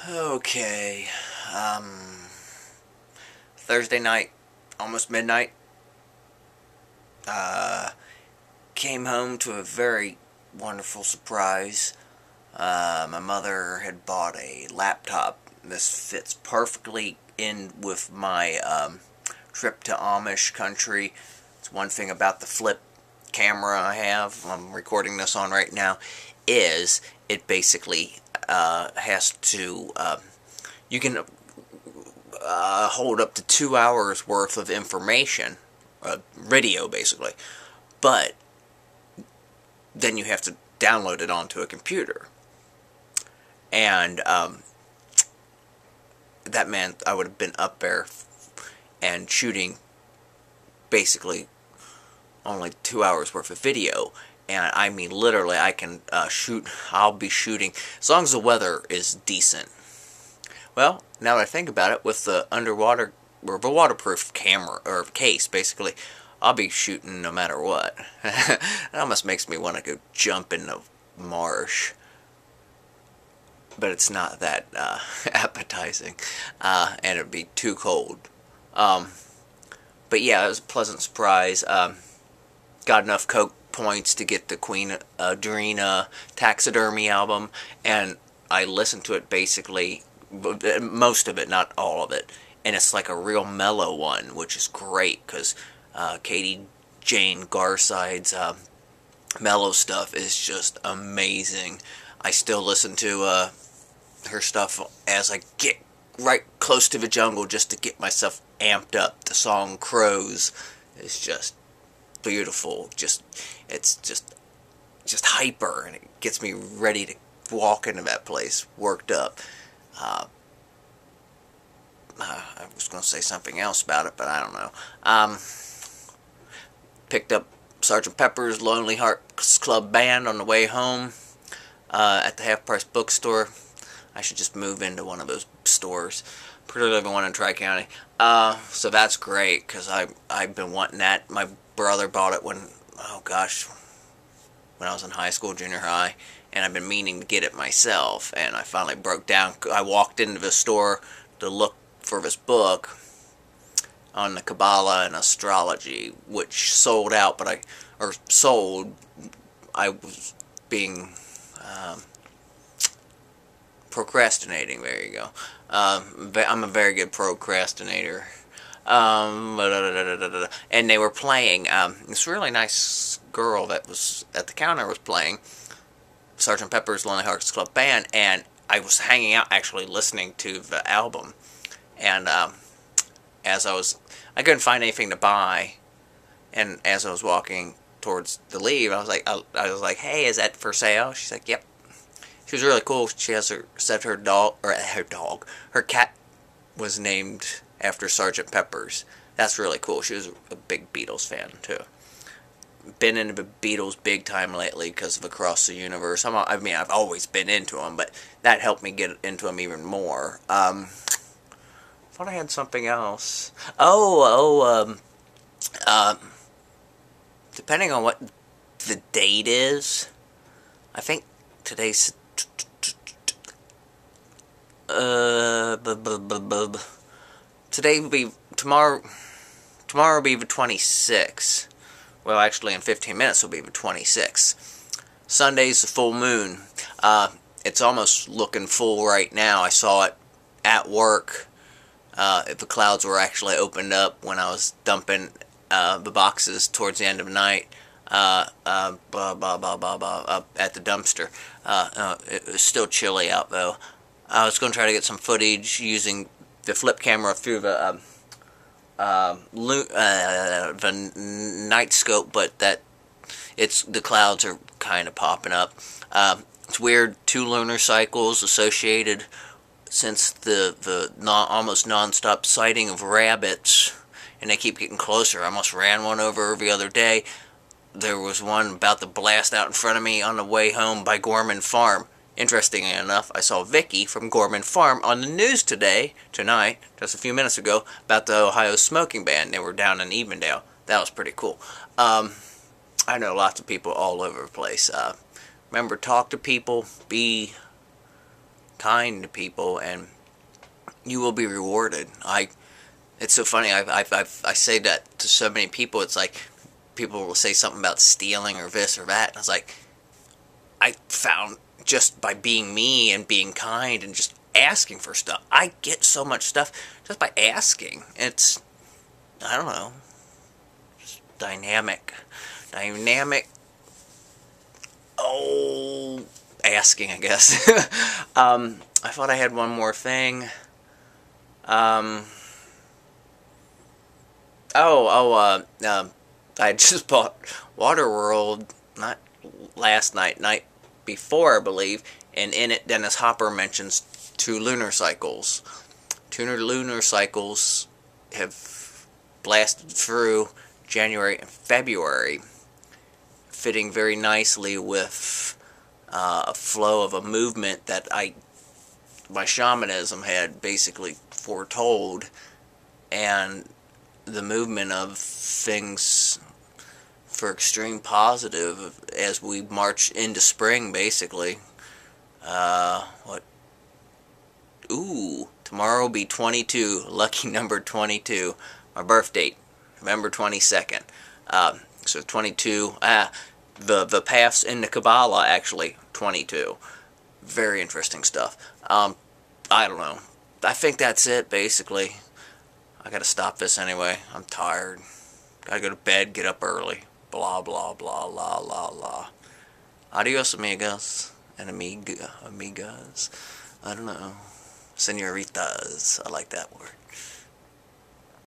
Okay, Thursday night, almost midnight, uh, came home to a very wonderful surprise. My mother had bought a laptop. This fits perfectly in with my trip to Amish country. It's one thing about the flip camera I have, I'm recording this on right now, is it basically has to, you can hold up to 2 hours worth of information, video basically, but then you have to download it onto a computer. And that meant I would have been up there and shooting basically only 2 hours worth of video. And I mean, literally, I can I'll be shooting, as long as the weather is decent. Well, now that I think about it, with the underwater, or the waterproof camera, or case, basically, I'll be shooting no matter what. It almost makes me want to go jump in the marsh. But it's not that appetizing, and it'd be too cold. But yeah, it was a pleasant surprise. Got enough Coke points to get the Queen Adrena taxidermy album, and I listened to it basically, most of it, not all of it, and it's like a real mellow one, which is great, because Katie Jane Garside's mellow stuff is just amazing. I still listen to her stuff as I get right close to the jungle just to get myself amped up. The song Crows is just beautiful. It's just hyper, and it gets me ready to walk into that place worked up. I was going to say something else about it, but I don't know. Picked up Sgt. Pepper's Lonely Hearts Club Band on the way home at the Half Price Bookstore. I should just move into one of those stores, particularly the one in Tri-County. So that's great, because I've been wanting that. My brother bought it when I was in high school, junior high, and I've been meaning to get it myself, and I finally broke down. I walked into the store to look for this book on the Kabbalah and astrology, which sold out, I was being procrastinating. There you go. I'm a very good procrastinator. And they were playing, this really nice girl that was at the counter was playing Sgt. Pepper's Lonely Hearts Club Band, and I was hanging out actually listening to the album, and I couldn't find anything to buy, and as I was walking towards the leave, I was like, hey, is that for sale? She's like, yep. She was really cool. She has her cat was named after Sgt. Pepper's. That's really cool. She was a big Beatles fan, too. Been into the Beatles big time lately because of Across the Universe. I've always been into them, but that helped me get into them even more. I thought I had something else. Depending on what the date is, I think today's today will be tomorrow will be the 26th. Well, actually in 15 minutes will be the 26th. Sunday's the full moon. It's almost looking full right now. I saw it at work. The clouds were actually opened up when I was dumping the boxes towards the end of the night up at the dumpster. It was still chilly out, though. I was going to try to get some footage using the flip camera through the night scope, but the clouds are kind of popping up. It's weird, 2 lunar cycles associated since the almost non-stop sighting of rabbits, and they keep getting closer. I almost ran one over every other day. There was one about to blast out in front of me on the way home by Gorman Farm. Interestingly enough, I saw Vicky from Gorman Farm on the news tonight, just a few minutes ago, about the Ohio smoking ban. They were down in Evendale. That was pretty cool. I know lots of people all over the place. Remember, talk to people, be kind to people, and you will be rewarded. It's so funny. I say that to so many people. It's like people will say something about stealing or this or that, and I was like, I found just by being me and being kind and just asking for stuff, I get so much stuff just by asking. It's, I don't know, it's dynamic. Oh, asking, I guess. I thought I had one more thing. I just bought Waterworld, not last night before, I believe, and in it Dennis Hopper mentions 2 lunar cycles. 2 lunar cycles have blasted through January and February, fitting very nicely with a flow of a movement that my shamanism had basically foretold, and the movement of things for extreme positive as we march into spring, basically. Tomorrow will be 22, lucky number 22, my birth date, November 22nd. So 22, the paths in the Kabbalah, actually, 22. Very interesting stuff. I don't know. I think that's it, basically. I gotta stop this anyway. I'm tired. Gotta go to bed, get up early. Blah, blah, blah, la, la, la. Adios, amigos and amigas. I don't know. Senoritas. I like that word.